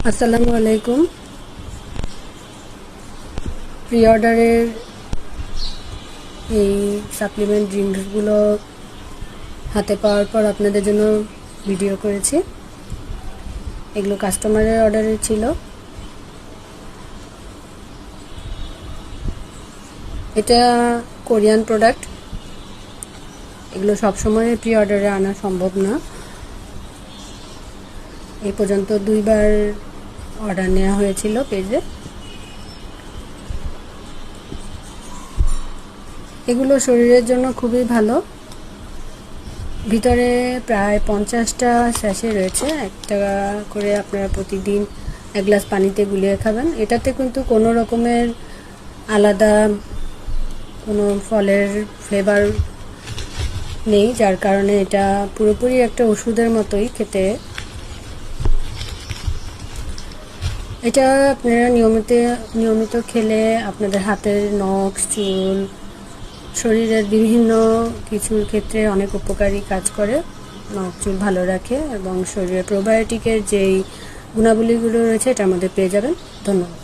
আসসালামু আলাইকুম। প্রি অর্ডারের এই সাপ্লিমেন্ট ড্রিঙ্কসগুলো হাতে পাওয়ার পর আপনাদের জন্য ভিডিও করেছি। এগুলো কাস্টমারের অর্ডারের ছিল। এটা কোরিয়ান প্রোডাক্ট। এগুলো সবসময় প্রি অর্ডারে আনা সম্ভব না। এই পর্যন্ত 2বার অর্ডার নেওয়া হয়েছিল পেজে। এগুলো শরীরের জন্য খুবই ভালো। ভিতরে প্রায় 50টা স্যাশে রয়েছে। একটা করে আপনারা প্রতিদিন 1 গ্লাস পানিতে গুলিয়ে খাবেন। এটাতে কিন্তু কোনো রকমের আলাদা কোনো ফলের ফ্লেভার নেই, যার কারণে এটা পুরোপুরি একটা ওষুধের মতোই খেতে। এটা আপনারা নিয়মিত খেলে আপনাদের হাতের নখ, চুল, শরীরের বিভিন্ন কিছুর ক্ষেত্রে অনেক উপকারী কাজ করে। নখ চুল ভালো রাখে এবং শরীরের প্রোবায়োটিকের যেই গুণাবলীগুলো রয়েছে এটার মধ্যে পেয়ে যাবেন। ধন্যবাদ।